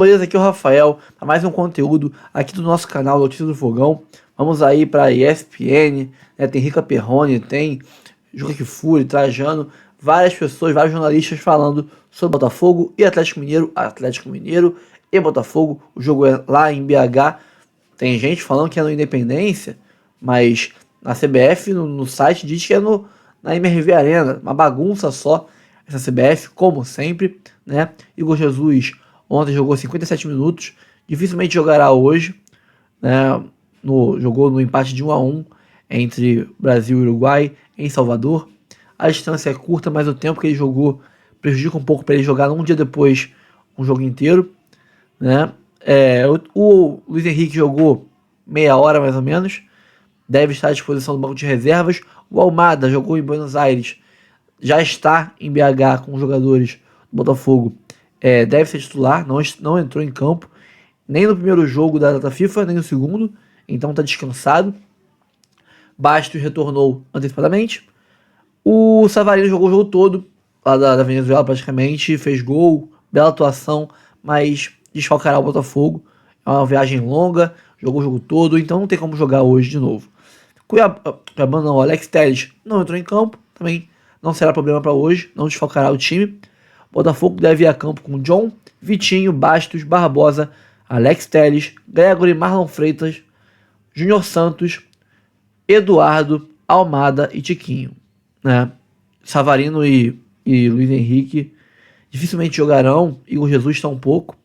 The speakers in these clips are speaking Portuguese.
Beleza, aqui é o Rafael, para mais um conteúdo aqui do nosso canal Notícias do Fogão. Vamos aí para ESPN, né? Tem Rica Perrone, tem Juca Kfouri, Trajano, várias pessoas, vários jornalistas falando sobre Botafogo e Atlético Mineiro e Botafogo. O jogo é lá em BH. Tem gente falando que é no Independência, mas na CBF, no site, diz que é na MRV Arena. Uma bagunça só essa CBF, como sempre, né? Igor Jesus ontem jogou 57 minutos, dificilmente jogará hoje, né? Jogou no empate de 1-1 entre Brasil e Uruguai em Salvador. A distância é curta, mas o tempo que ele jogou prejudica um pouco para ele jogar um dia depois um jogo inteiro, né? O Luiz Henrique jogou meia hora mais ou menos, deve estar à disposição do banco de reservas. O Almada jogou em Buenos Aires, já está em BH com os jogadores do Botafogo, deve ser titular, não entrou em campo, nem no primeiro jogo da data FIFA, nem no segundo, então está descansado. Bastos retornou antecipadamente. O Savarino jogou o jogo todo, lá da Venezuela praticamente, fez gol, bela atuação, mas desfalcará o Botafogo. É uma viagem longa, jogou o jogo todo, então não tem como jogar hoje de novo. Cuiabá não, o Alex Telles não entrou em campo, também não será problema para hoje, não desfalcará o time. Botafogo deve ir a campo com John, Vitinho, Bastos, Barbosa, Alex Telles, Gregory, Marlon Freitas, Júnior Santos, Eduardo, Almada e Tiquinho, né? Savarino e Luiz Henrique dificilmente jogarão, Igor Jesus está um pouco.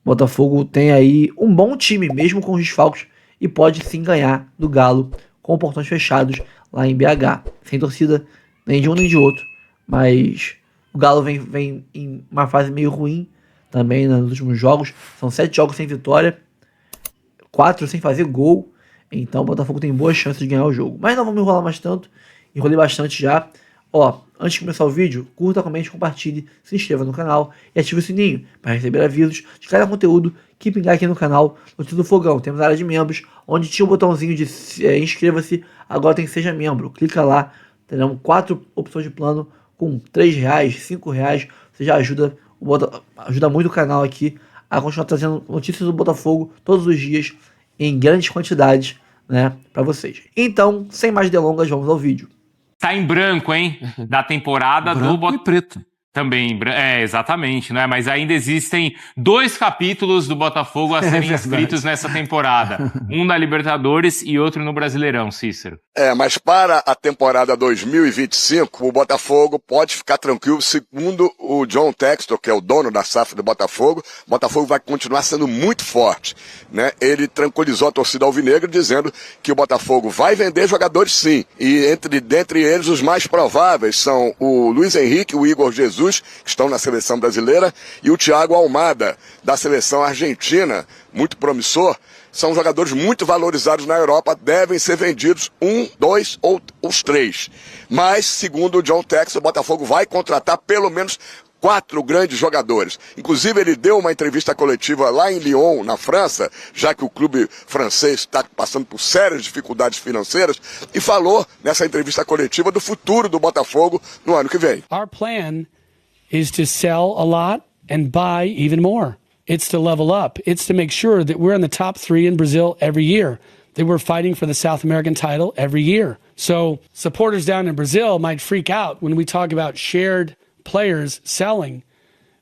Botafogo tem aí um bom time, mesmo com os desfalques, e pode sim ganhar do Galo com portões fechados lá em BH, sem torcida nem de um nem de outro, mas o Galo vem em uma fase meio ruim também nos últimos jogos. São 7 jogos sem vitória, 4 sem fazer gol. Então o Botafogo tem boas chances de ganhar o jogo. Mas não vamos enrolar mais tanto. Enrolei bastante já. Antes de começar o vídeo, curta, comente, compartilhe, se inscreva no canal e ative o sininho para receber avisos de cada conteúdo que pingar aqui no canal Notícias do Fogão. Temos a área de membros, onde tinha o botãozinho de inscreva-se, agora tem Seja Membro. Clica lá, terão 4 opções de plano com R$3, R$5. Você já ajuda muito o canal aqui a continuar trazendo notícias do Botafogo todos os dias em grandes quantidades, né, para vocês. Então, sem mais delongas, vamos ao vídeo. Tá em branco, hein? Da temporada branco do Botafogo. E preto. Também, exatamente, né? Mas ainda existem 2 capítulos do Botafogo a serem escritos nessa temporada. Um na Libertadores e outro no Brasileirão, Cícero. Mas para a temporada 2025, o Botafogo pode ficar tranquilo, segundo o John Textor, que é o dono da SAF do Botafogo. O Botafogo vai continuar sendo muito forte, né? Ele tranquilizou a torcida alvinegra dizendo que o Botafogo vai vender jogadores sim. E dentre eles, os mais prováveis são o Luiz Henrique, o Igor Jesus, que estão na seleção brasileira, e o Thiago Almada, da seleção argentina, muito promissor. São jogadores muito valorizados na Europa, devem ser vendidos 1, 2 ou os 3. Mas, segundo o John Textor, o Botafogo vai contratar pelo menos 4 grandes jogadores. Inclusive, ele deu uma entrevista coletiva lá em Lyon, na França, já que o clube francês está passando por sérias dificuldades financeiras, e falou nessa entrevista coletiva do futuro do Botafogo no ano que vem. Our plan is to sell a lot and buy even more. It's to level up. It's to make sure that we're in the top 3 in Brazil every year, that we're fighting for the South American title every year. So supporters down in Brazil might freak out when we talk about shared players selling,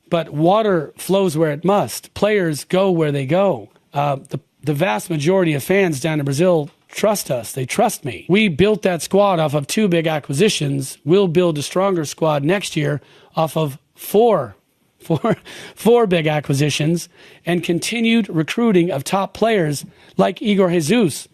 but water flows where it must. Players go where they go. The vast majority of fans down in Brazil trust us. They trust me. We built that squad off of 2 big acquisitions. We'll build a stronger squad next year off of 4 big acquisitions and continued recruiting of top players like Igor Jesus,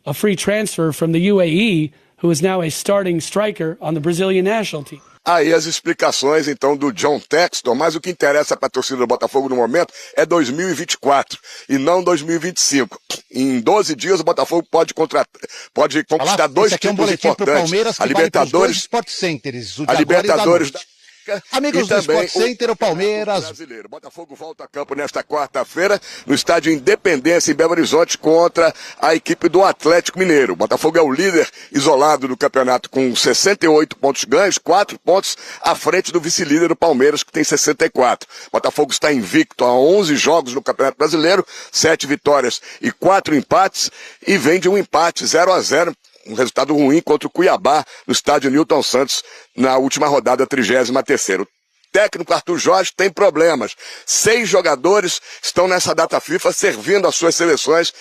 a free transfer from the UAE, who is now a starting striker on the Brazilian national team. Aí as explicações, então, do John Textor, mas o que interessa para a torcida do Botafogo no momento é 2024 e não 2025. Em 12 dias o Botafogo pode conquistar 2 títulos importantes. Palmeiras, a Libertadores, Sport Centers, a Libertadores, Amigos do Sport Center, o Palmeiras. Brasileiro. Botafogo volta a campo nesta quarta-feira no estádio Independência, em Belo Horizonte, contra a equipe do Atlético Mineiro. O Botafogo é o líder isolado do campeonato com 68 pontos ganhos, 4 pontos à frente do vice-líder do Palmeiras, que tem 64. O Botafogo está invicto há 11 jogos no Campeonato Brasileiro, 7 vitórias e 4 empates, e vem de um empate 0-0. Um resultado ruim contra o Cuiabá, no estádio Newton Santos, na última rodada, 33ª. O técnico Arthur Jorge tem problemas. 6 jogadores estão nessa data FIFA servindo as suas seleções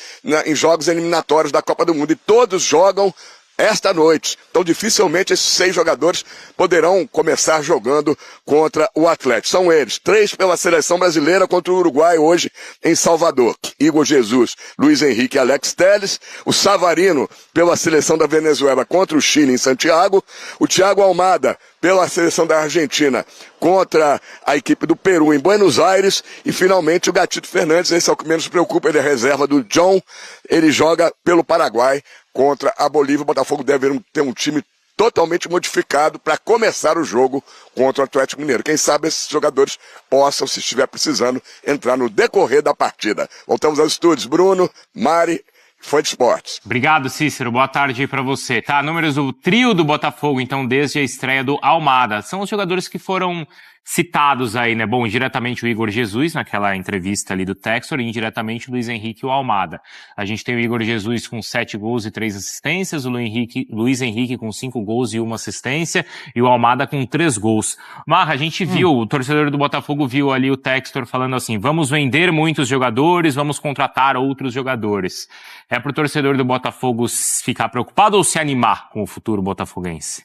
em jogos eliminatórios da Copa do Mundo. E todos jogam esta noite. Então, dificilmente esses 6 jogadores poderão começar jogando contra o Atlético. São eles: 3 pela seleção brasileira contra o Uruguai hoje em Salvador: Igor Jesus, Luiz Henrique e Alex Telles. O Savarino pela seleção da Venezuela contra o Chile em Santiago. O Thiago Almada pela seleção da Argentina contra a equipe do Peru em Buenos Aires. E finalmente o Gatito Fernandes, esse é o que menos preocupa, ele é reserva do John. Ele joga pelo Paraguai contra a Bolívia. O Botafogo deve ter um time totalmente modificado para começar o jogo contra o Atlético Mineiro. Quem sabe esses jogadores possam, se estiver precisando, entrar no decorrer da partida. Voltamos aos estúdios. Bruno, Mari, Fã de Esportes. Obrigado, Cícero. Boa tarde aí pra você. Tá, números do trio do Botafogo, então, desde a estreia do Almada. São os jogadores que foram citados aí, né? Bom, indiretamente o Igor Jesus, naquela entrevista ali do Textor, e indiretamente o Luiz Henrique e o Almada. A gente tem o Igor Jesus com 7 gols e 3 assistências, o Luiz Henrique com 5 gols e 1 assistência, e o Almada com 3 gols. Marra, a gente viu, o torcedor do Botafogo viu ali o Textor falando assim: vamos vender muitos jogadores, vamos contratar outros jogadores. É pro torcedor do Botafogo ficar preocupado ou se animar com o futuro botafoguense?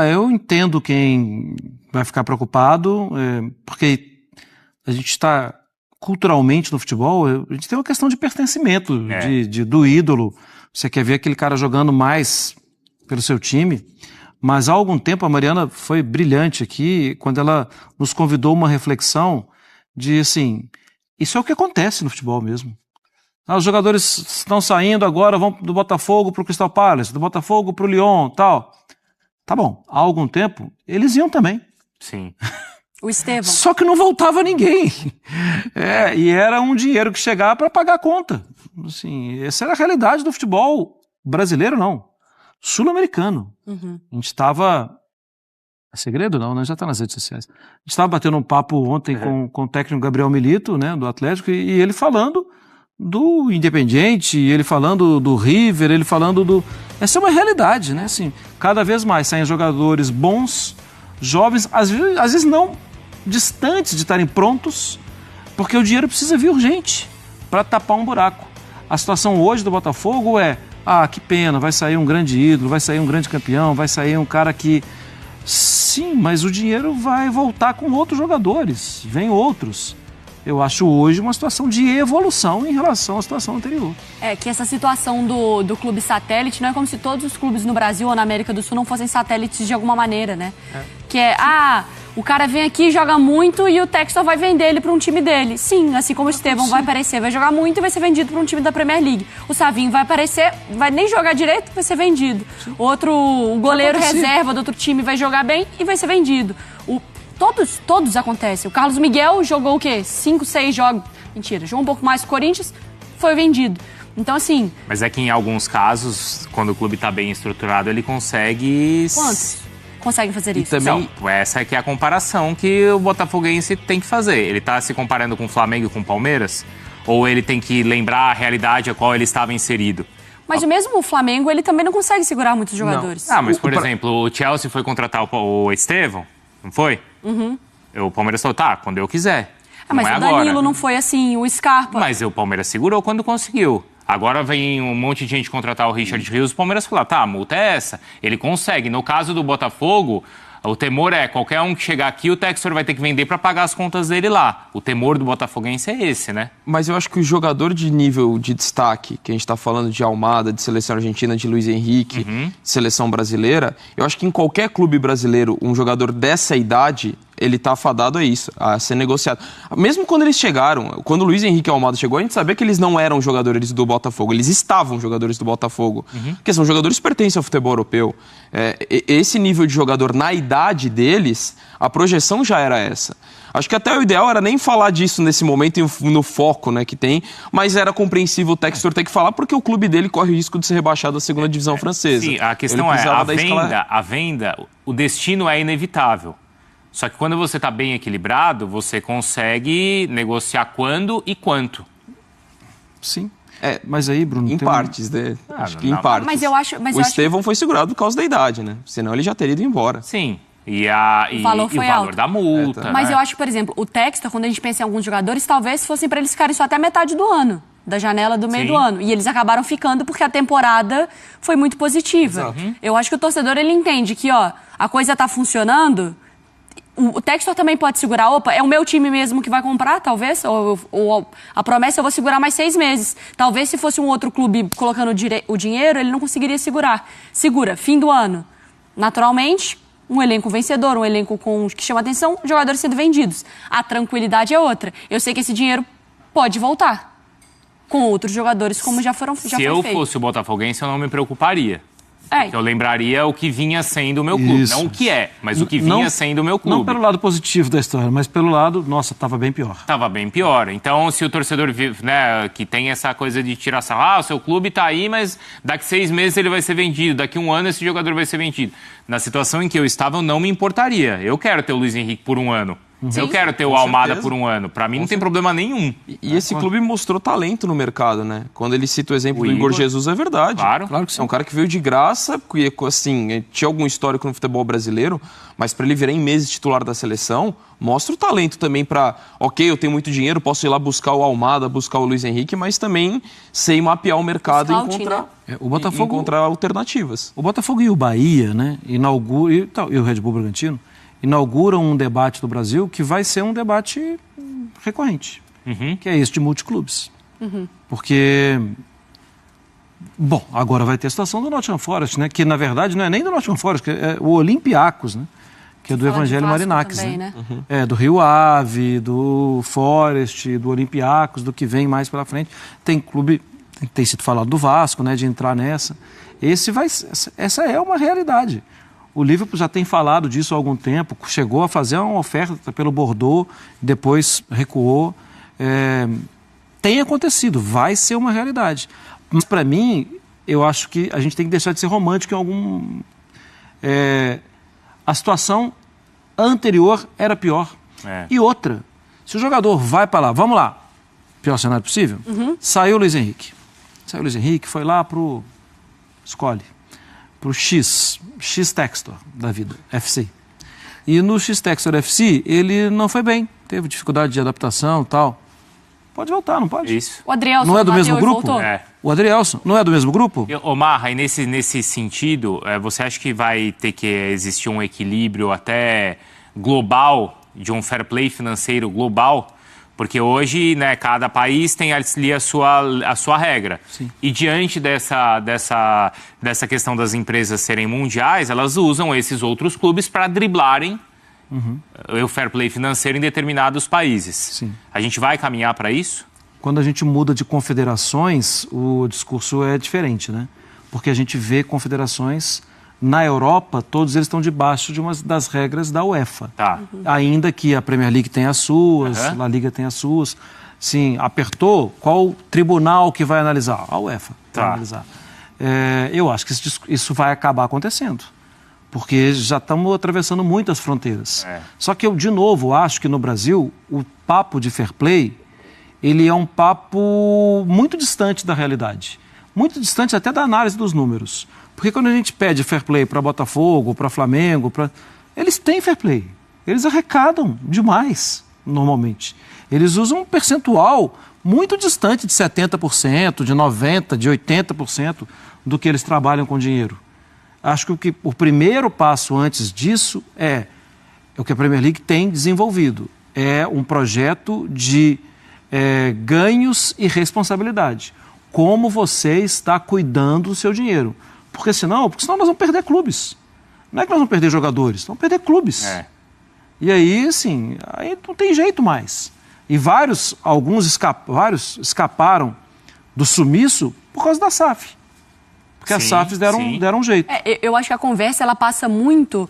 Eu entendo quem vai ficar preocupado, porque a gente está culturalmente no futebol, a gente tem uma questão de pertencimento, do ídolo. Você quer ver aquele cara jogando mais pelo seu time, mas há algum tempo a Mariana foi brilhante aqui, quando ela nos convidou uma reflexão de assim, isso é o que acontece no futebol mesmo. Os jogadores estão saindo agora, vão do Botafogo para o Crystal Palace, do Botafogo para o Lyon, tal. Tá bom, há algum tempo, eles iam também. Sim. O Estevão. Só que não voltava ninguém. E era um dinheiro que chegava para pagar a conta. Assim, essa era a realidade do futebol brasileiro, não. Sul-americano. Uhum. A gente estava... É segredo? Não, já está nas redes sociais. A gente estava batendo um papo ontem com o técnico Gabriel Milito, né, do Atlético, e ele falando do Independiente, ele falando do River, ele falando do... Essa é uma realidade, né? Assim, cada vez mais saem jogadores bons, jovens, às vezes não distantes de estarem prontos, porque o dinheiro precisa vir urgente para tapar um buraco. A situação hoje do Botafogo é: que pena, vai sair um grande ídolo, vai sair um grande campeão, vai sair um cara que... Sim, mas o dinheiro vai voltar com outros jogadores, vem outros. Eu acho hoje uma situação de evolução em relação à situação anterior. Que essa situação do clube satélite não é como se todos os clubes no Brasil ou na América do Sul não fossem satélites de alguma maneira, né? Que o cara vem aqui, joga muito e o Textor vai vender ele para um time dele. Sim, assim como o Estevão vai aparecer, vai jogar muito e vai ser vendido para um time da Premier League. O Savinho vai aparecer, vai nem jogar direito, vai ser vendido. O goleiro reserva do outro time vai jogar bem e vai ser vendido. Todos acontecem. O Carlos Miguel jogou o quê? 5, 6 jogos. Mentira, jogou um pouco mais com o Corinthians, foi vendido. Então, assim... Mas é que em alguns casos, quando o clube está bem estruturado, ele consegue... Quantos conseguem fazer isso? Também... Não, essa é que é a comparação que o botafoguense tem que fazer. Ele está se comparando com o Flamengo e com o Palmeiras? Ou ele tem que lembrar a realidade a qual ele estava inserido? Mas mesmo o Flamengo, ele também não consegue segurar muitos jogadores. Não. Mas, por exemplo, o Chelsea foi contratar o Estevão, não foi? Uhum. O Palmeiras falou, quando eu quiser. Mas o Danilo agora. Não foi assim, o Scarpa. Mas o Palmeiras segurou quando conseguiu. Agora vem um monte de gente contratar o Richard Rios, o Palmeiras falou, a multa é essa. Ele consegue. No caso do Botafogo, o temor é, qualquer um que chegar aqui, o Textor vai ter que vender para pagar as contas dele lá. O temor do botafoguense é esse, né? Mas eu acho que o jogador de nível de destaque, que a gente está falando de Almada, de seleção argentina, de Luiz Henrique, de seleção brasileira, eu acho que em qualquer clube brasileiro, um jogador dessa idade ele tá afadado a isso, a ser negociado. Mesmo quando eles chegaram, quando o Luiz Henrique e o Almada chegou, a gente sabia que eles não eram jogadores do Botafogo, eles estavam jogadores do Botafogo, porque são jogadores que pertencem ao futebol europeu. Esse nível de jogador, na idade deles, a projeção já era essa. Acho que até o ideal era nem falar disso nesse momento no foco, né, que tem, mas era compreensível o Textor ter que falar porque o clube dele corre o risco de ser rebaixado à segunda divisão francesa. Sim, a questão é, a venda, o destino é inevitável. Só que quando você está bem equilibrado, você consegue negociar quando e quanto. Sim. Mas aí, Bruno... Em partes, né? Acho que em partes. Mas eu acho... O Estevão foi segurado por causa da idade, né? Senão ele já teria ido embora. Sim. O valor da multa. Mas eu acho que, por exemplo, o Textor, quando a gente pensa em alguns jogadores, talvez fossem para eles ficarem só até metade do ano. Da janela do meio do ano. E eles acabaram ficando porque a temporada foi muito positiva. Eu acho que o torcedor, ele entende que, a coisa tá funcionando... O Textor também pode segurar, é o meu time mesmo que vai comprar, talvez, ou a promessa eu vou segurar mais 6 meses. Talvez se fosse um outro clube colocando o dinheiro, ele não conseguiria segurar. Segura, fim do ano. Naturalmente, um elenco vencedor, um elenco que chama atenção, jogadores sendo vendidos. A tranquilidade é outra. Eu sei que esse dinheiro pode voltar com outros jogadores, como já foi feito. Se eu fosse o botafoguense, eu não me preocuparia. Eu lembraria o que vinha sendo o meu clube. Isso. Não o que é, mas o que vinha sendo o meu clube. Não pelo lado positivo da história, mas pelo lado, nossa, estava bem pior. Estava bem pior. Então, se o torcedor, né, que tem essa coisa de tirar sarro, o seu clube está aí, mas daqui 6 meses ele vai ser vendido, daqui 1 ano esse jogador vai ser vendido. Na situação em que eu estava, eu não me importaria. Eu quero ter o Luiz Henrique por 1 ano. Sim, eu quero ter o Almada por 1 ano. Para mim não tem problema nenhum. E esse clube mostrou talento no mercado, né? Quando ele cita o exemplo do Igor Jesus, é verdade. Claro que sim. É um cara que veio de graça, que assim, tinha algum histórico no futebol brasileiro, mas para ele virar em meses titular da seleção, mostra o talento também para, eu tenho muito dinheiro, posso ir lá buscar o Almada, buscar o Luiz Henrique, mas também sei mapear o mercado e encontrar alternativas. O Botafogo e o Bahia, né, e o Red Bull Bragantino, inauguram um debate do Brasil que vai ser um debate recorrente, que é esse de multiclubes. Porque, agora vai ter a situação do Nottingham Forest, né, que na verdade não é nem do Nottingham Forest, que é o Olympiacos, né, que é do Evangelho Marinakis, também, né? Do Rio Ave, do Forest, do Olympiacos, do que vem mais pela frente. Tem clube, tem sido falado do Vasco, né, de entrar nessa. Essa é uma realidade. O Liverpool já tem falado disso há algum tempo, chegou a fazer uma oferta pelo Bordeaux, depois recuou. Tem acontecido, vai ser uma realidade. Mas, para mim, eu acho que a gente tem que deixar de ser romântico em algum... A situação anterior era pior. E outra, se o jogador vai para lá, vamos lá, pior cenário possível, saiu o Luiz Henrique. Foi lá pro... Escolhe. Pro X Textor da vida, FC. E no X Textor FC, ele não foi bem, teve dificuldade de adaptação e tal. Pode voltar, não pode? Isso. O Adrielson não é do mesmo grupo? O Adrielson não é do mesmo grupo? Marra, e nesse sentido, você acha que vai ter que existir um equilíbrio até global, de um fair play financeiro global? Porque hoje, né, cada país tem ali a sua regra. Sim. E diante dessa questão das empresas serem mundiais, elas usam esses outros clubes para driblarem o fair play financeiro em determinados países. Sim. A gente vai caminhar para isso? Quando a gente muda de confederações, o discurso é diferente, né? Porque a gente vê confederações... Na Europa, todos eles estão debaixo de uma das regras da UEFA. Tá. Ainda que a Premier League tenha as suas, a La Liga tenha as suas. Sim, apertou, qual tribunal que vai analisar? A UEFA vai analisar. Eu acho que isso vai acabar acontecendo. Porque já estamos atravessando muitas fronteiras. Só que eu, de novo, acho que no Brasil, o papo de fair play, ele é um papo muito distante da realidade. Muito distante até da análise dos números. Porque quando a gente pede fair play para Botafogo, para Flamengo, eles têm fair play. Eles arrecadam demais, normalmente. Eles usam um percentual muito distante de 70%, de 90%, de 80% do que eles trabalham com dinheiro. Acho que o primeiro passo antes disso é o que a Premier League tem desenvolvido. É um projeto de ganhos e responsabilidade. Como você está cuidando do seu dinheiro. Porque senão nós vamos perder clubes. Não é que nós vamos perder jogadores, vamos perder clubes. E aí, assim, aí não tem jeito mais. E vários escaparam do sumiço por causa da SAF. Porque as SAFs deram um jeito. Eu acho que a conversa, ela passa muito...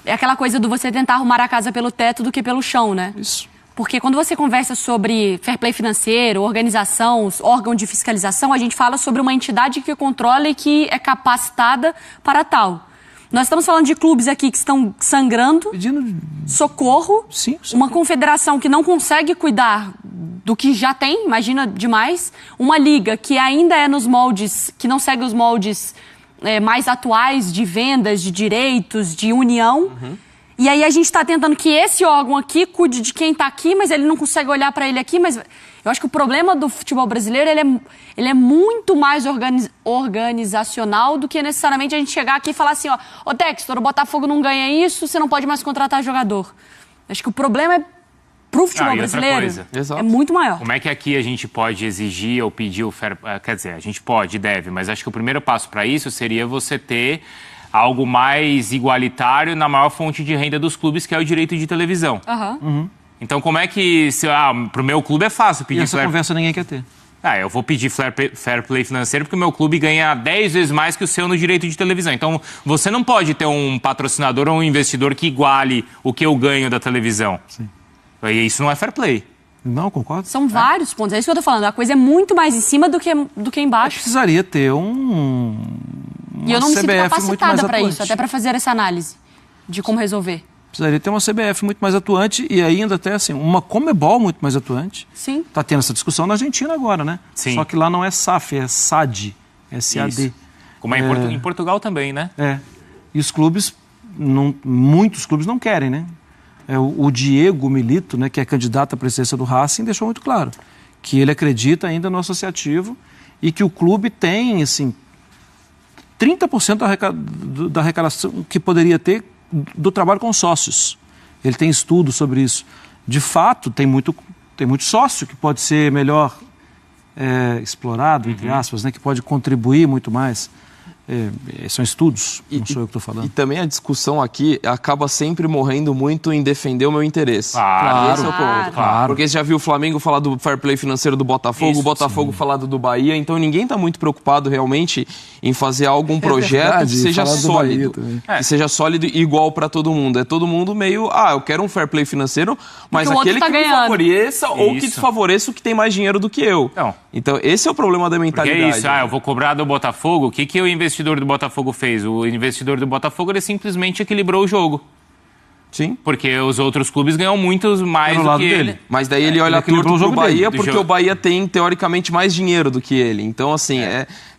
É aquela coisa do você tentar arrumar a casa pelo teto do que pelo chão, né? Isso. Porque quando você conversa sobre fair play financeiro, organização, órgão de fiscalização, a gente fala sobre uma entidade que controla e que é capacitada para tal. Nós estamos falando de clubes aqui que estão sangrando, pedindo socorro, uma confederação que não consegue cuidar do que já tem, imagina demais, uma liga que ainda é nos moldes, que não segue os moldes mais atuais de vendas, de direitos, de união. E aí a gente está tentando que esse órgão aqui cuide de quem está aqui, mas ele não consegue olhar para ele aqui. Mas eu acho que o problema do futebol brasileiro ele é muito mais organizacional do que necessariamente a gente chegar aqui e falar assim, ô Textor, o Botafogo não ganha isso, você não pode mais contratar jogador. Acho que o problema pro futebol brasileiro é muito maior. Como é que aqui a gente pode exigir ou pedir o fair... Quer dizer, a gente pode, deve, mas acho que o primeiro passo para isso seria você ter algo mais igualitário na maior fonte de renda dos clubes, que é o direito de televisão. Então, como é que... pro meu clube é fácil pedir... E essa conversa ninguém quer ter. Eu vou pedir fair play financeiro porque o meu clube ganha 10 vezes mais que o seu no direito de televisão. Então, você não pode ter um patrocinador ou um investidor que iguale o que eu ganho da televisão. Sim. E isso não é fair play. Não, concordo. São vários pontos. É isso que eu tô falando. A coisa é muito mais em cima do que embaixo. Precisaria ter E eu não me sinto capacitada para isso, até para fazer essa análise de como resolver. Precisaria ter uma CBF muito mais atuante e ainda até assim, uma Comebol muito mais atuante. Sim. Está tendo essa discussão na Argentina agora, né? Sim. Só que lá não é SAF, é SAD. SAD. Como é em Portugal também, né? E os clubes, muitos clubes não querem, né? O Diego Milito, né, que é candidato à presidência do Racing, deixou muito claro que ele acredita ainda no associativo e que o clube tem, assim, 30% da arrecadação que poderia ter do trabalho com sócios. Ele tem estudo sobre isso. De fato, tem muito sócio que pode ser melhor explorado, entre aspas, né, que pode contribuir muito mais. São estudos, não sou eu que estou falando. E também a discussão aqui acaba sempre morrendo muito em defender o meu interesse. Claro, esse é o ponto. Claro. Porque você já viu o Flamengo falar do fair play financeiro do Botafogo, o Botafogo falar do Bahia, então ninguém está muito preocupado realmente em fazer algum projeto que seja sólido. Que seja sólido e igual para todo mundo. É todo mundo meio, eu quero um fair play financeiro, mas aquele que me favoreça ou que desfavoreça o que tem mais dinheiro do que eu. Então esse é o problema da mentalidade. Porque é isso, eu vou cobrar do Botafogo, o que o investidor do Botafogo fez? O investidor do Botafogo, ele simplesmente equilibrou o jogo. Sim. Porque os outros clubes ganham muito mais do que ele. Mas daí ele olha torto pro Bahia porque o Bahia tem, teoricamente, mais dinheiro do que ele. Então, assim,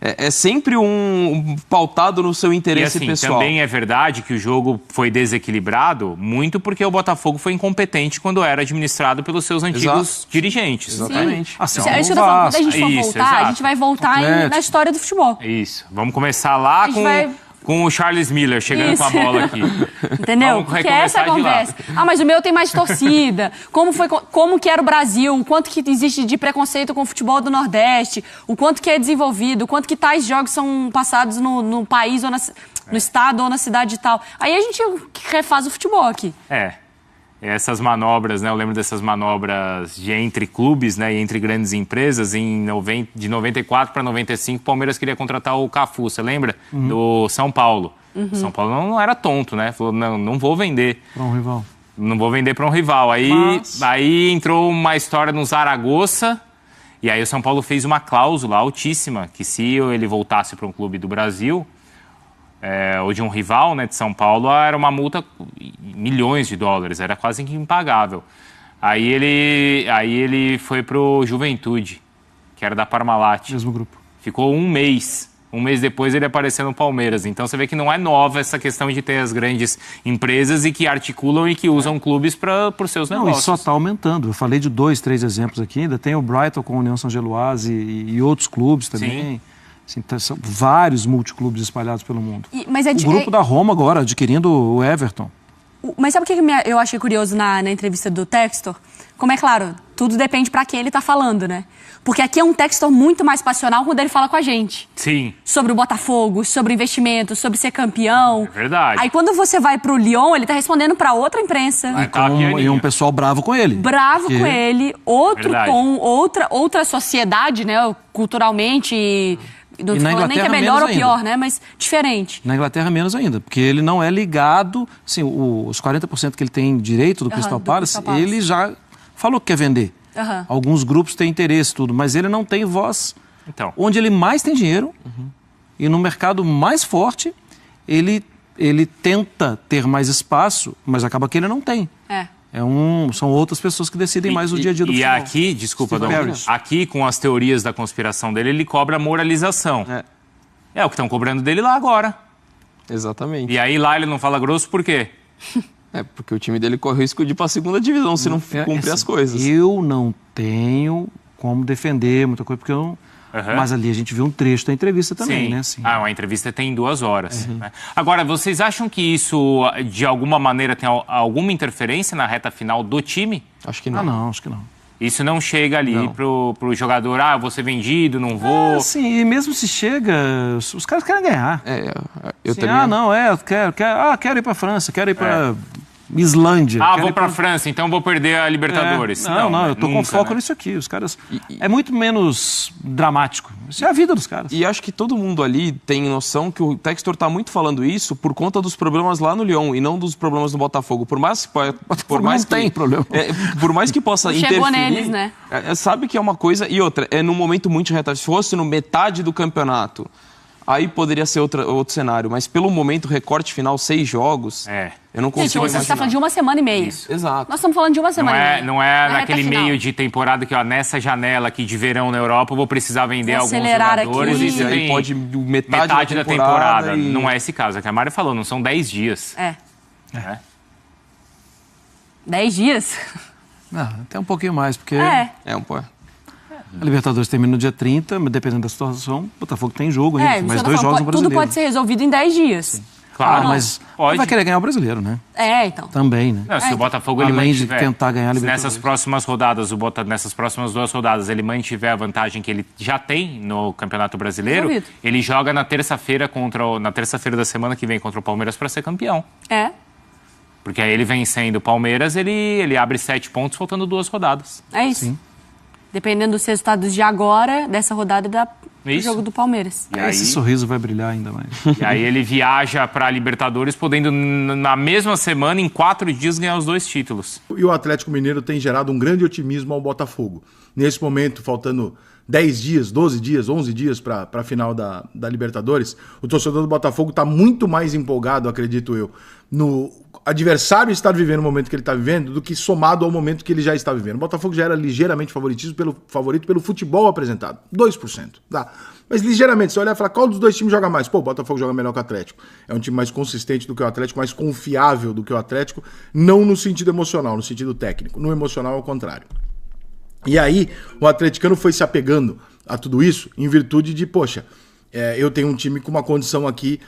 é sempre um pautado no seu interesse pessoal. Também é verdade que o jogo foi desequilibrado muito porque o Botafogo foi incompetente quando era administrado pelos seus antigos dirigentes. Exatamente. Assim, é isso que eu tô falando. Quando a gente for voltar, a gente vai voltar na história do futebol. Isso. Vamos começar lá com o Charles Miller chegando com a bola aqui. Entendeu? Porque essa é a conversa. Mas o meu tem mais torcida. Como que era o Brasil? O quanto que existe de preconceito com o futebol do Nordeste? O quanto que é desenvolvido? O quanto que tais jogos são passados no país, ou no estado, ou na cidade e tal. Aí a gente refaz o futebol aqui. Essas manobras, né? Eu lembro dessas manobras entre clubes, né? E entre grandes empresas. De 94 para 95, o Palmeiras queria contratar o Cafu, você lembra? Do São Paulo. São Paulo não era tonto, né? Falou, não vou vender. Para um rival. Não vou vender para um rival. Aí entrou uma história no Zaragoza. E aí o São Paulo fez uma cláusula altíssima que se ele voltasse para um clube do Brasil... ou de um rival, né, de São Paulo, era uma multa milhões de dólares, era quase que impagável. Aí ele foi pro Juventude, que era da Parmalat. Mesmo grupo. Ficou um mês. Um mês depois ele apareceu no Palmeiras. Então você vê que não é nova essa questão de ter as grandes empresas e que articulam e que usam clubes para os seus negócios. E só está aumentando. Eu falei de 2, 3 exemplos aqui. Ainda tem o Brighton com a União São Geloase e outros clubes também. Assim, são vários multiclubes espalhados pelo mundo. O grupo da Roma agora, adquirindo o Everton. Mas sabe o que eu achei curioso na entrevista do Textor? Como é claro, tudo depende pra quem ele tá falando, né? Porque aqui é um Textor muito mais passional quando ele fala com a gente. Sim. Sobre o Botafogo, sobre investimento, sobre ser campeão. É verdade. Aí quando você vai pro Lyon, ele tá respondendo pra outra imprensa. E um pessoal bravo com ele. Bravo com ele, outro Verdade. com outra sociedade, né? Culturalmente. Não E tô na falando nem que é Inglaterra, melhor ou menos pior, ainda. né? Mas diferente. Na Inglaterra, menos ainda, porque ele não é ligado, assim, os 40% que ele tem direito do Crystal do Palace, Crystal Palace. ele já falou que quer vender. Aham. Alguns grupos têm interesse, tudo, mas ele não tem voz. Então. Onde ele mais tem dinheiro e no mercado mais forte, ele tenta ter mais espaço, mas acaba que ele não tem. São outras pessoas que decidem mais o dia a dia do futebol. E aqui, desculpa, Steve Dom, Harris. aqui com as teorias da conspiração dele, ele cobra moralização. É o que estão cobrando dele lá agora. Exatamente. E aí lá ele não fala grosso por quê? Porque o time dele corre o risco de ir pra segunda divisão se não cumprir as coisas. Eu não tenho como defender muita coisa, porque eu não... Mas ali a gente viu um trecho da entrevista também, Sim. né? Assim. Uma entrevista tem 2 horas. Né? Agora, vocês acham que isso, de alguma maneira, tem alguma interferência na reta final do time? Acho que não. Não, acho que não. Isso não chega ali pro jogador, eu vou ser vendido, não vou... Sim, e mesmo se chega, os caras querem ganhar. Eu Assim, também... eu quero ir pra França, quero ir pra Islândia. quero vou ir pra França, então vou perder a Libertadores. Não, eu tô com foco né? nisso aqui. Os caras... É muito menos dramático. Isso é a vida dos caras. E acho que todo mundo ali tem noção que o Textor tá muito falando isso por conta dos problemas lá no Lyon e não dos problemas no Botafogo. Por mais que tem problema. Por mais que possa interferir... Chegou neles, né? Sabe que é uma coisa... E outra, é num momento muito reta. Se fosse no metade do campeonato, aí poderia ser outro cenário. Mas pelo momento, recorte final, 6 jogos... Eu não consigo Gente, você está falando de 1 semana e meia. Isso. Exato. Nós estamos falando de 1 semana e meia. Não é Na naquele reta final. meio de temporada que, nessa janela aqui de verão na Europa, eu vou precisar vender Vou alguns acelerar jogadores. aqui. Isso E aí tem pode metade da temporada e... Não é esse caso. É que a Mari falou, não são 10 dias. 10 dias? Não, até um pouquinho mais, porque É. a Libertadores termina no dia 30, mas dependendo da situação, o Botafogo tem jogo ainda, mais isso eu tô 2 jogos falando, no tudo Brasileiro. pode ser resolvido em 10 dias. Claro, mas pode. vai querer ganhar o Brasileiro, né? Então. Também, né? Não, se o Botafogo ele Além de mantiver, tentar ganhar a se Libertadores. nessas próximas rodadas, nessas próximas 2 rodadas, ele mantiver a vantagem que ele já tem no Campeonato Brasileiro, Resolvido. ele joga na terça-feira da semana que vem contra o Palmeiras para ser campeão. Porque aí ele vencendo o Palmeiras, ele abre 7 pontos, faltando 2 rodadas. É isso. Sim. Dependendo dos resultados de agora, dessa rodada do Isso. jogo do Palmeiras. E aí, Esse sorriso vai brilhar ainda mais. e aí ele viaja para a Libertadores, podendo na mesma semana, em 4 dias, ganhar os 2 títulos. E o Atlético Mineiro tem gerado um grande otimismo ao Botafogo. Nesse momento, faltando 10 dias, 12 dias, 11 dias para a final da Libertadores, o torcedor do Botafogo está muito mais empolgado, acredito eu, no adversário estar vivendo o momento que ele está vivendo do que somado ao momento que ele já está vivendo. O Botafogo já era ligeiramente favorito pelo futebol apresentado. 2%. Tá? Mas ligeiramente, você olhar e falar qual dos 2 times joga mais? Pô, o Botafogo joga melhor que o Atlético. É um time mais consistente do que o Atlético, mais confiável do que o Atlético, não no sentido emocional, no sentido técnico. No emocional, ao contrário. E aí, o atleticano foi se apegando a tudo isso em virtude de, poxa, eu tenho um time com uma condição aqui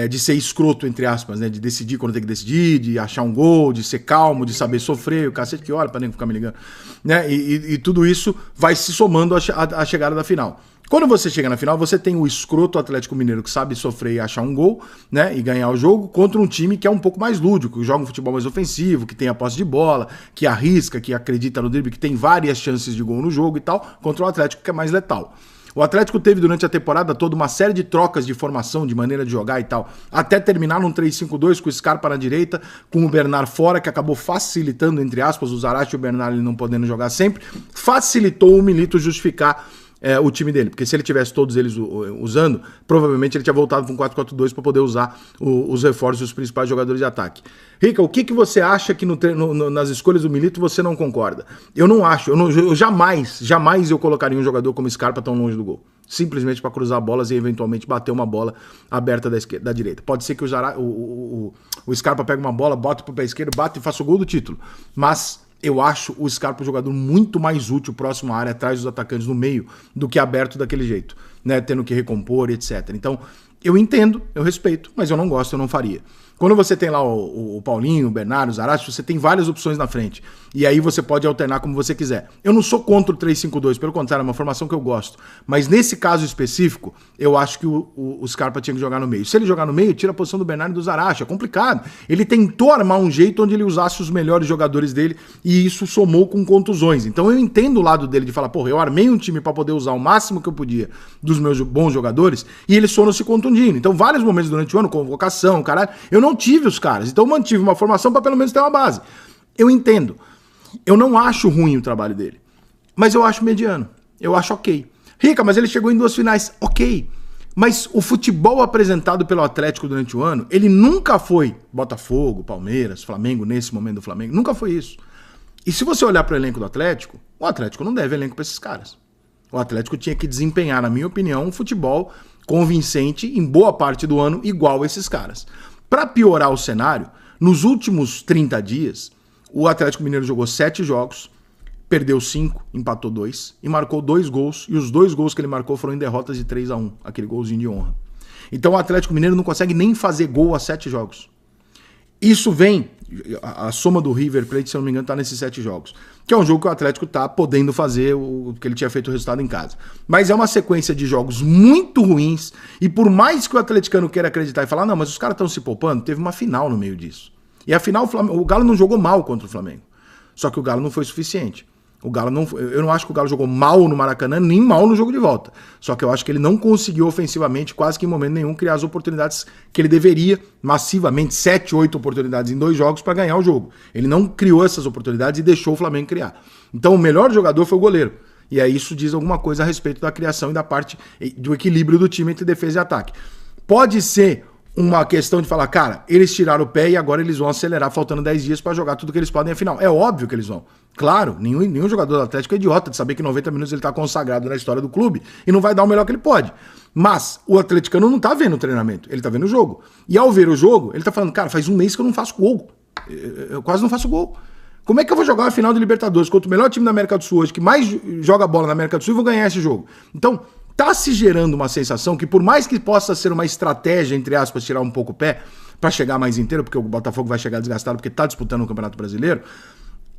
de ser escroto, entre aspas, né? De decidir quando tem que decidir, de achar um gol, de ser calmo, de saber sofrer, o cacete que olha pra nem ficar me ligando. Né? E tudo isso vai se somando à chegada da final. Quando você chega na final, você tem o escroto Atlético Mineiro que sabe sofrer e achar um gol, né, e ganhar o jogo, contra um time que é um pouco mais lúdico, que joga um futebol mais ofensivo, que tem a posse de bola, que arrisca, que acredita no drible, que tem várias chances de gol no jogo e tal, contra o Atlético que é mais letal. O Atlético teve durante a temporada toda uma série de trocas de formação, de maneira de jogar e tal, até terminar num 3-5-2 com o Scarpa na direita, com o Bernard fora, que acabou facilitando, entre aspas, o Zarate e o Bernard não podendo jogar sempre, facilitou o Milito justificar o time dele, porque se ele tivesse todos eles usando, provavelmente ele tinha voltado com 4-4-2 para poder usar os reforços dos principais jogadores de ataque. Rica, o que você acha que nas escolhas do Milito você não concorda? Eu não acho, eu jamais eu colocaria um jogador como Scarpa tão longe do gol. Simplesmente para cruzar bolas e eventualmente bater uma bola aberta da direita. Pode ser que o Scarpa pegue uma bola, bota pro pé esquerdo, bate e faça o gol do título. Mas eu acho o Scarpa um jogador muito mais útil próximo à área, atrás dos atacantes no meio, do que aberto daquele jeito, né? Tendo que recompor, etc. Então, eu entendo, eu respeito, mas eu não gosto, eu não faria. Quando você tem lá o Paulinho, o Bernardo, o Zarate, você tem várias opções na frente. E aí você pode alternar como você quiser. Eu não sou contra o 3-5-2, pelo contrário, é uma formação que eu gosto. Mas nesse caso específico, eu acho que o Scarpa tinha que jogar no meio. Se ele jogar no meio, tira a posição do Bernardo e do Zarate. É complicado. Ele tentou armar um jeito onde ele usasse os melhores jogadores dele e isso somou com contusões. Então eu entendo o lado dele de falar, porra, eu armei um time para poder usar o máximo que eu podia dos meus bons jogadores e eles foram se contundindo. Então vários momentos durante o ano, convocação, caralho, eu não tive os caras. Então eu mantive uma formação para pelo menos ter uma base. Eu entendo. Eu não acho ruim o trabalho dele. Mas eu acho mediano. Eu acho ok. Rica, mas ele chegou em 2 finais. Ok. Mas o futebol apresentado pelo Atlético durante o ano, ele nunca foi Botafogo, Palmeiras, Flamengo, nesse momento do Flamengo. Nunca foi isso. E se você olhar para o elenco do Atlético, o Atlético não deve elenco para esses caras. O Atlético tinha que desempenhar, na minha opinião, um futebol convincente em boa parte do ano, igual a esses caras. Para piorar o cenário, nos últimos 30 dias, o Atlético Mineiro jogou 7 jogos, perdeu 5, empatou 2 e marcou 2 gols. E os 2 gols que ele marcou foram em derrotas de 3-1, aquele golzinho de honra. Então o Atlético Mineiro não consegue nem fazer gol a 7 jogos. Isso vem, a soma do River Plate, se eu não me engano, está nesses 7 jogos. Que é um jogo que o Atlético está podendo fazer, que ele tinha feito o resultado em casa. Mas é uma sequência de jogos muito ruins. E por mais que o atleticano queira acreditar e falar, não, mas os caras estão se poupando, teve uma final no meio disso. E afinal, o Galo não jogou mal contra o Flamengo. Só que o Galo não foi suficiente. Eu não acho que o Galo jogou mal no Maracanã, nem mal no jogo de volta. Só que eu acho que ele não conseguiu ofensivamente, quase que em momento nenhum, criar as oportunidades que ele deveria, massivamente, 7, 8 oportunidades em 2 jogos para ganhar o jogo. Ele não criou essas oportunidades e deixou o Flamengo criar. Então o melhor jogador foi o goleiro. E aí isso diz alguma coisa a respeito da criação e da parte do equilíbrio do time entre defesa e ataque. Pode ser uma questão de falar, cara, eles tiraram o pé e agora eles vão acelerar, faltando 10 dias para jogar tudo que eles podem afinal. É óbvio que eles vão. Claro, nenhum jogador do Atlético é idiota de saber que 90 minutos ele tá consagrado na história do clube e não vai dar o melhor que ele pode. Mas o atleticano não tá vendo o treinamento, ele tá vendo o jogo. E ao ver o jogo, ele tá falando, cara, faz um mês que eu não faço gol. Eu quase não faço gol. Como é que eu vou jogar uma final de Libertadores contra o melhor time da América do Sul hoje, que mais joga bola na América do Sul, e vou ganhar esse jogo? Então, tá se gerando uma sensação que, por mais que possa ser uma estratégia, entre aspas, tirar um pouco o pé para chegar mais inteiro, porque o Botafogo vai chegar desgastado porque tá disputando o Campeonato Brasileiro,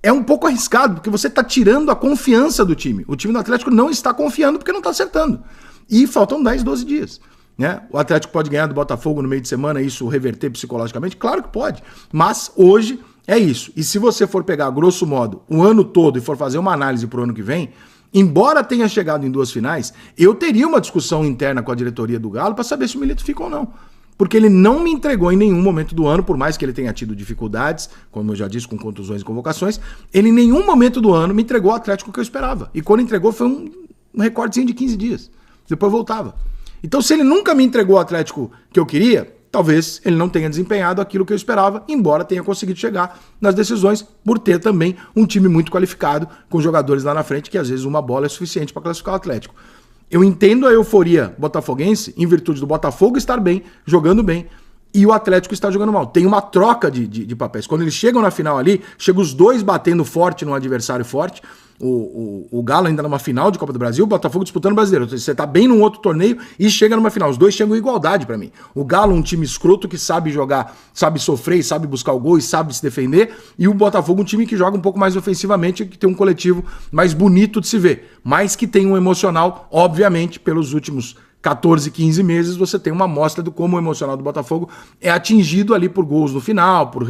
é um pouco arriscado, porque você tá tirando a confiança do time. O time do Atlético não está confiando porque não tá acertando. E faltam 10, 12 dias. Né? O Atlético pode ganhar do Botafogo no meio de semana e isso reverter psicologicamente? Claro que pode. Mas hoje é isso. E se você for pegar, grosso modo, o ano todo e for fazer uma análise pro ano que vem, embora tenha chegado em 2 finais, eu teria uma discussão interna com a diretoria do Galo para saber se o Milito fica ou não. Porque ele não me entregou em nenhum momento do ano, por mais que ele tenha tido dificuldades, como eu já disse, com contusões e convocações, ele em nenhum momento do ano me entregou o Atlético que eu esperava. E quando entregou foi um recordezinho de 15 dias. Depois voltava. Então se ele nunca me entregou o Atlético que eu queria, talvez ele não tenha desempenhado aquilo que eu esperava, embora tenha conseguido chegar nas decisões, por ter também um time muito qualificado, com jogadores lá na frente, que às vezes uma bola é suficiente para classificar o Atlético. Eu entendo a euforia botafoguense em virtude do Botafogo estar bem, jogando bem, e o Atlético está jogando mal. Tem uma troca de papéis. Quando eles chegam na final ali, chegam os dois batendo forte num adversário forte. O Galo ainda numa final de Copa do Brasil, o Botafogo disputando o Brasileiro. Você tá bem num outro torneio e chega numa final. Os dois chegam em igualdade pra mim. O Galo, um time escroto que sabe jogar, sabe sofrer, sabe buscar o gol e sabe se defender. E o Botafogo, um time que joga um pouco mais ofensivamente, que tem um coletivo mais bonito de se ver. Mas que tem um emocional, obviamente, pelos últimos 14, 15 meses, você tem uma amostra de como o emocional do Botafogo é atingido ali por gols no final, por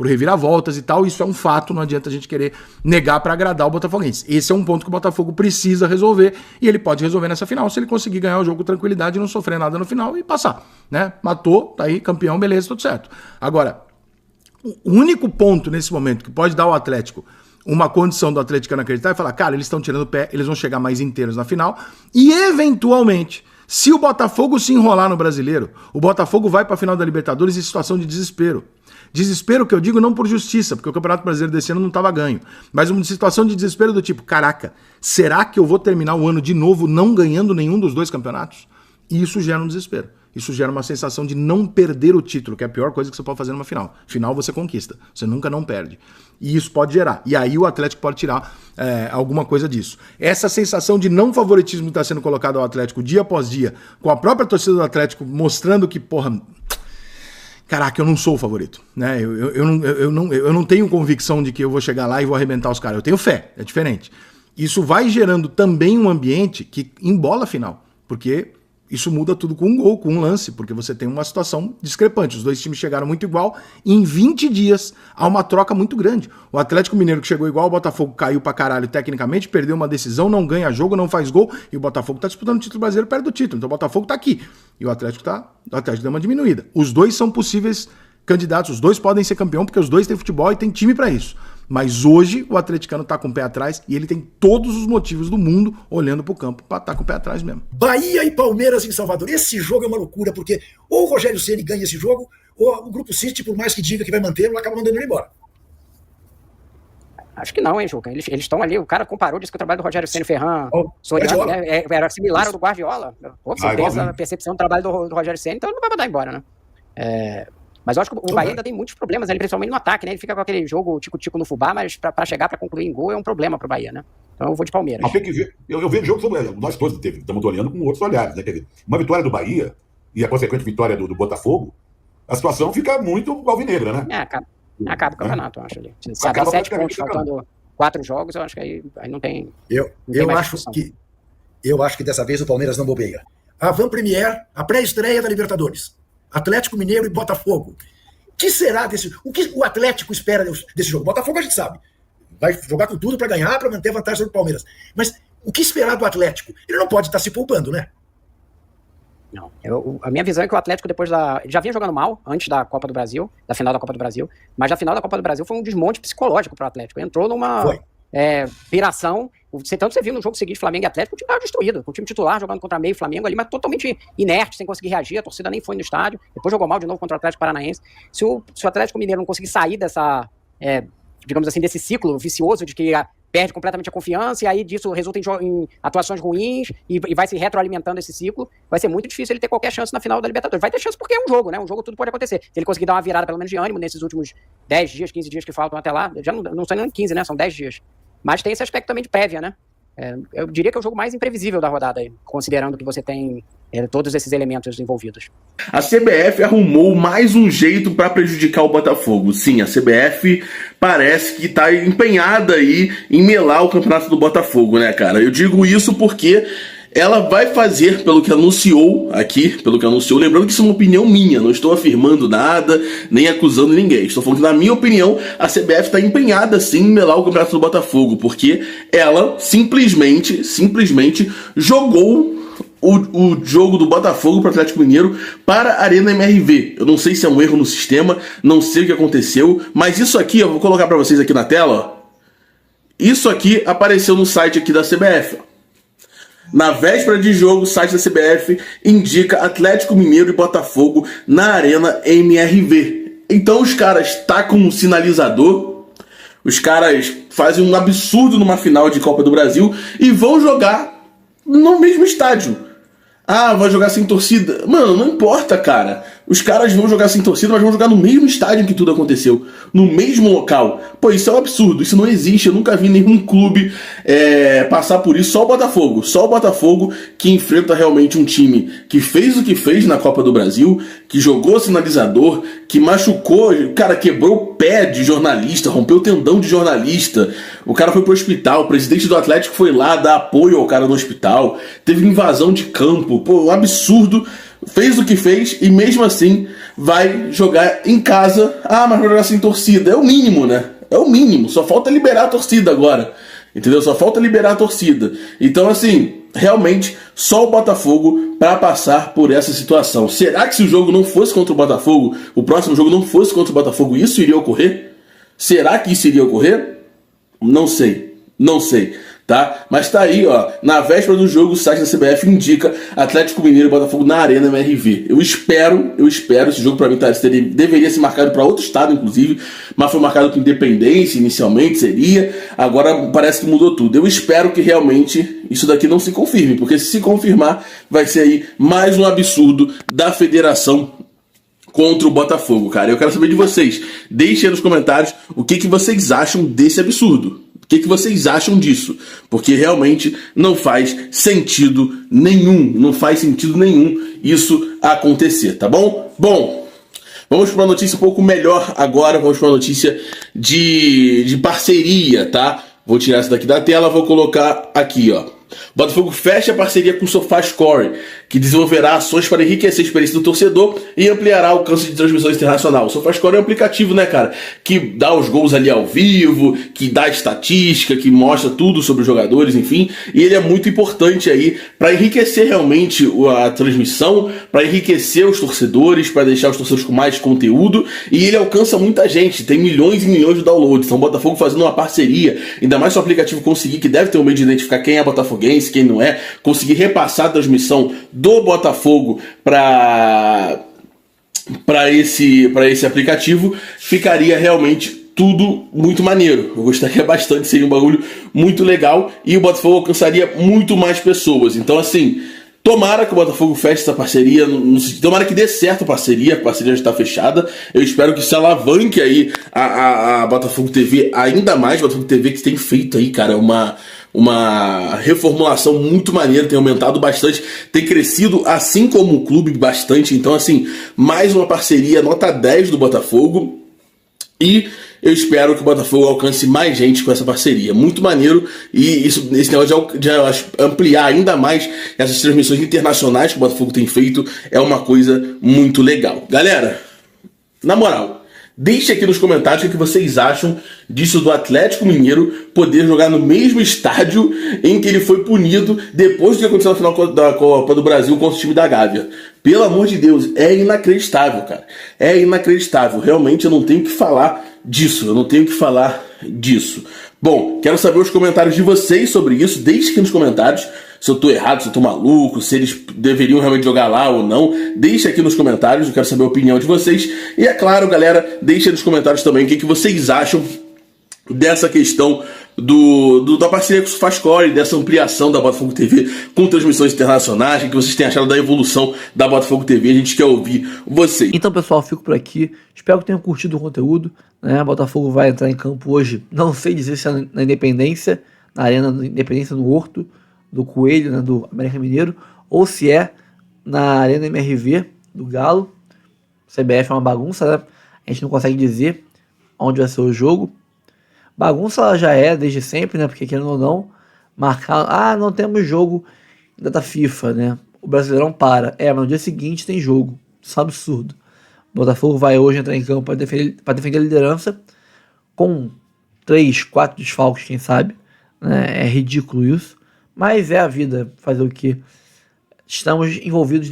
reviravoltas e tal. Isso é um fato, não adianta a gente querer negar para agradar o botafoguense. Esse é um ponto que o Botafogo precisa resolver e ele pode resolver nessa final se ele conseguir ganhar o jogo com tranquilidade e não sofrer nada no final e passar, né? Matou, tá aí, campeão, beleza, tudo certo. Agora, o único ponto nesse momento que pode dar ao Atlético uma condição do atleticano acreditar é falar, cara, eles estão tirando o pé, eles vão chegar mais inteiros na final e, eventualmente, se o Botafogo se enrolar no Brasileiro, o Botafogo vai para a final da Libertadores em situação de desespero. Desespero que eu digo não por justiça, porque o Campeonato Brasileiro desse ano não estava ganho, mas uma situação de desespero do tipo, caraca, será que eu vou terminar o ano de novo não ganhando nenhum dos 2 campeonatos? E isso gera um desespero. Isso gera uma sensação de não perder o título, que é a pior coisa que você pode fazer numa final. Final você conquista, você nunca não perde. E isso pode gerar. E aí o Atlético pode tirar alguma coisa disso. Essa sensação de não favoritismo que está sendo colocado ao Atlético dia após dia, com a própria torcida do Atlético mostrando que, porra, caraca, eu não sou o favorito, né? Eu não tenho convicção de que eu vou chegar lá e vou arrebentar os caras. Eu tenho fé, é diferente. Isso vai gerando também um ambiente que embola a final, porque isso muda tudo com um gol, com um lance, porque você tem uma situação discrepante. Os dois times chegaram muito igual, e em 20 dias há uma troca muito grande. O Atlético Mineiro que chegou igual, o Botafogo caiu pra caralho tecnicamente, perdeu uma decisão, não ganha jogo, não faz gol, e o Botafogo tá disputando o título brasileiro perto do título. Então o Botafogo tá aqui, e o Atlético deu uma diminuída. Os dois são possíveis candidatos, os dois podem ser campeão, porque os dois têm futebol e tem time pra isso. Mas hoje o atleticano tá com o pé atrás e ele tem todos os motivos do mundo olhando pro campo pra estar com o pé atrás mesmo. Bahia e Palmeiras em Salvador. Esse jogo é uma loucura, porque ou o Rogério Ceni ganha esse jogo, ou o Grupo City, por mais que diga que vai manter, acaba mandando ele embora. Acho que não, hein, Juca? Eles estão ali, o cara comparou, disse que o trabalho do Rogério Ceni, Ferran, Soriano, era similar ao do Guardiola. Pô, você tem essa percepção do trabalho do Rogério Ceni, então ele não vai mandar embora, né? Mas eu acho que o Bahia ainda tem muitos problemas, principalmente no ataque, né? Ele fica com aquele jogo tico-tico no fubá, mas pra chegar, pra concluir em gol, é um problema pro Bahia, né? Então eu vou de Palmeiras. Mas tem que ver, eu vejo o jogo sobre nós todos estamos olhando com outros olhares, né? Quer dizer, uma vitória do Bahia e a consequente vitória do Botafogo, a situação fica muito alvinegra, né? Acaba o campeonato, eu acho ali. Se até 7 pontos faltando 4 jogos, eu acho que aí não tem. Eu acho que dessa vez o Palmeiras não bobeia. A Van Premier, a pré-estreia da Libertadores. Atlético Mineiro e Botafogo. O que será desse... O que o Atlético espera desse jogo? Botafogo a gente sabe. Vai jogar com tudo para ganhar, para manter a vantagem sobre o Palmeiras. Mas o que esperar do Atlético? Ele não pode estar se poupando, né? Não. A minha visão é que o Atlético, depois da... Ele já vinha jogando mal antes da Copa do Brasil, da final da Copa do Brasil, mas a final da Copa do Brasil foi um desmonte psicológico para o Atlético. Entrou numa piração. Tanto você viu no jogo seguinte, Flamengo e Atlético, o time estava destruído. Com o time titular jogando contra meio Flamengo ali, mas totalmente inerte, sem conseguir reagir. A torcida nem foi no estádio. Depois jogou mal de novo contra o Atlético Paranaense. Se o Atlético Mineiro não conseguir sair dessa, digamos assim, desse ciclo vicioso de que perde completamente a confiança e aí disso resulta em atuações ruins e vai se retroalimentando esse ciclo, vai ser muito difícil ele ter qualquer chance na final da Libertadores. Vai ter chance porque é um jogo, né? Um jogo tudo pode acontecer. Se ele conseguir dar uma virada pelo menos de ânimo nesses últimos 10 dias, 15 dias que faltam até lá, já não são nem 15, né? São 10 dias. Mas tem esse aspecto também de prévia, né? Eu diria que é o jogo mais imprevisível da rodada aí, considerando que você tem todos esses elementos envolvidos. A CBF arrumou mais um jeito para prejudicar o Botafogo. Sim, a CBF parece que está empenhada aí em melar o campeonato do Botafogo, né, cara? Eu digo isso porque ela vai fazer, pelo que anunciou, lembrando que isso é uma opinião minha, não estou afirmando nada, nem acusando ninguém, estou falando que, na minha opinião, a CBF está empenhada sim em melar o campeonato do Botafogo, porque ela simplesmente jogou o jogo do Botafogo para o Atlético Mineiro para a Arena MRV. Eu não sei se é um erro no sistema, não sei o que aconteceu, mas isso aqui, eu vou colocar para vocês aqui na tela, ó. Isso aqui apareceu no site aqui da CBF, ó. Na véspera de jogo, o site da CBF indica Atlético Mineiro e Botafogo na Arena MRV. Então os caras tacam um sinalizador, os caras fazem um absurdo numa final de Copa do Brasil e vão jogar no mesmo estádio. Ah, vai jogar sem torcida. Mano, não importa, cara. Os caras vão jogar sem torcida, mas vão jogar no mesmo estádio em que tudo aconteceu. No mesmo local. Pô, isso é um absurdo. Isso não existe. Eu nunca vi nenhum clube passar por isso. Só o Botafogo. Só o Botafogo que enfrenta realmente um time que fez o que fez na Copa do Brasil, que jogou sinalizador, que machucou, cara, quebrou o pé de jornalista, rompeu o tendão de jornalista. O cara foi pro hospital. O presidente do Atlético foi lá dar apoio ao cara no hospital. Teve invasão de campo. Pô, um absurdo. Fez o que fez e mesmo assim vai jogar em casa. Ah, mas vai jogar sem torcida. É o mínimo, né? É o mínimo. Só falta liberar a torcida agora. Entendeu? Só falta liberar a torcida. Então, assim, realmente, só o Botafogo para passar por essa situação. Será que se o jogo não fosse contra o Botafogo, o próximo jogo não fosse contra o Botafogo, isso iria ocorrer? Será que isso iria ocorrer? Não sei. Não sei. Tá? Mas tá aí, ó, na véspera do jogo, o site da CBF indica Atlético Mineiro e Botafogo na Arena MRV. Eu espero, esse jogo pra mim deveria ser marcado para outro estado, inclusive, mas foi marcado para Independência, inicialmente seria, agora parece que mudou tudo. Eu espero que realmente isso daqui não se confirme, porque se confirmar, vai ser aí mais um absurdo da federação contra o Botafogo, cara. Eu quero saber de vocês. Deixem aí nos comentários o que vocês acham desse absurdo. O que vocês acham disso? Porque realmente não faz sentido nenhum. Não faz sentido nenhum isso acontecer, tá bom? Bom, Vamos para uma notícia um pouco melhor agora, vamos para uma notícia de parceria, tá? Vou tirar essa daqui da tela, vou colocar aqui, ó. O Botafogo fecha a parceria com o SofaScore, que desenvolverá ações para enriquecer a experiência do torcedor e ampliará o alcance de transmissões internacional. O SofaScore é um aplicativo, né, cara, que dá os gols ali ao vivo, que dá estatística, que mostra tudo sobre os jogadores, enfim, e ele é muito importante aí para enriquecer realmente a transmissão, para enriquecer os torcedores, para deixar os torcedores com mais conteúdo, e ele alcança muita gente, tem milhões e milhões de downloads. Então o Botafogo fazendo uma parceria, ainda mais se o aplicativo conseguir, que deve ter um meio de identificar quem é botafoguense, quem não é, conseguir repassar a transmissão do Botafogo para esse aplicativo, ficaria realmente tudo muito maneiro. Eu gostaria bastante, seria um bagulho muito legal e o Botafogo alcançaria muito mais pessoas. Então, assim, tomara que o Botafogo feche essa parceria, tomara que dê certo a parceria já está fechada. Eu espero que se alavanque aí a Botafogo TV ainda mais. Botafogo TV que tem feito aí, cara, uma reformulação muito maneira, tem aumentado bastante, tem crescido assim como o clube bastante. Então, assim, mais uma parceria nota 10 do Botafogo e eu espero que o Botafogo alcance mais gente com essa parceria. Muito maneiro. E esse negócio de ampliar ainda mais essas transmissões internacionais que o Botafogo tem feito é uma coisa muito legal. Galera, na moral, deixe aqui nos comentários o que vocês acham disso do Atlético Mineiro poder jogar no mesmo estádio em que ele foi punido depois do que aconteceu na final da Copa do Brasil contra o time da Gávea. Pelo amor de Deus, é inacreditável, cara. É inacreditável. Realmente eu não tenho o que falar disso. Bom, quero saber os comentários de vocês sobre isso. Deixe aqui nos comentários se eu tô errado, se eu tô maluco, se eles deveriam realmente jogar lá ou não. Deixe aqui nos comentários, eu quero saber a opinião de vocês. E é claro, galera, deixe aí nos comentários também o que vocês acham dessa questão da parceria com o SofaScore, dessa ampliação da Botafogo TV com transmissões internacionais, o que vocês têm achado da evolução da Botafogo TV. A gente quer ouvir vocês. Então, pessoal, fico por aqui. Espero que tenham curtido o conteúdo, né? A Botafogo vai entrar em campo hoje, não sei dizer se é na Independência, na Arena da Independência, no Horto do Coelho, né, do América Mineiro, ou se é na Arena MRV do Galo. CBF é uma bagunça, né? A gente não consegue dizer onde vai ser o jogo. Bagunça ela já é desde sempre, né? Porque querendo ou não, marcar, não temos jogo em data FIFA, né? O Brasileirão para. Mas no dia seguinte tem jogo. Isso é um absurdo. O Botafogo vai hoje entrar em campo para defender a liderança com 3, 4 desfalques, quem sabe, né? É ridículo isso. Mas é a vida, fazer o quê? Estamos envolvidos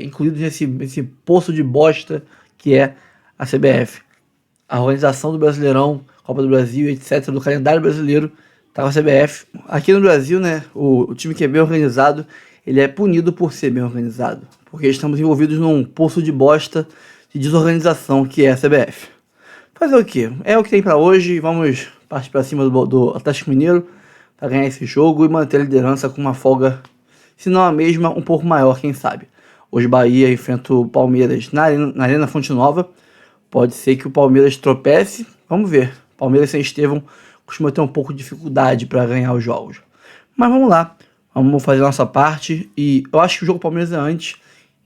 incluídos nesse poço de bosta que é a CBF. A organização do Brasileirão, Copa do Brasil, etc., do calendário brasileiro, tá com a CBF. Aqui no Brasil, né, o time que é bem organizado, ele é punido por ser bem organizado. Porque estamos envolvidos num poço de bosta, de desorganização, que é a CBF. Fazer o quê? É o que tem para hoje. Vamos partir para cima do Atlético Mineiro para ganhar esse jogo e manter a liderança com uma folga, se não a mesma, um pouco maior, quem sabe. Hoje Bahia enfrenta o Palmeiras na Arena Fonte Nova. Pode ser que o Palmeiras tropece. Vamos ver. Palmeiras sem Estevão costuma ter um pouco de dificuldade para ganhar os jogos. Mas vamos lá. Vamos fazer a nossa parte. E eu acho que o jogo Palmeiras é antes.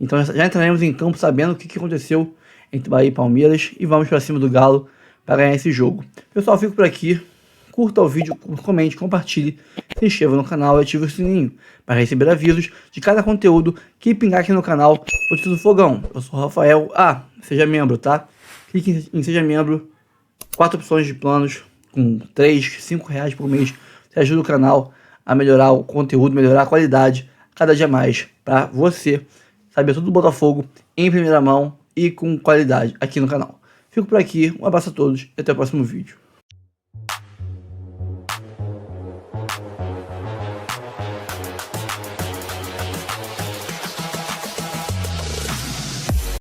Então já entraremos em campo sabendo o que aconteceu entre Bahia e Palmeiras. E vamos para cima do Galo para ganhar esse jogo. Pessoal, fico por aqui. Curta o vídeo, comente, compartilhe, se inscreva no canal e ative o sininho para receber avisos de cada conteúdo que pingar aqui no canal Notícias do Fogão. Eu sou o Rafael. Seja membro, tá? Clique em Seja Membro. 4 opções de planos com 3, 5 reais por mês. Você ajuda o canal a melhorar o conteúdo, melhorar a qualidade cada dia mais para você saber tudo do Botafogo em primeira mão e com qualidade aqui no canal. Fico por aqui, um abraço a todos e até o próximo vídeo.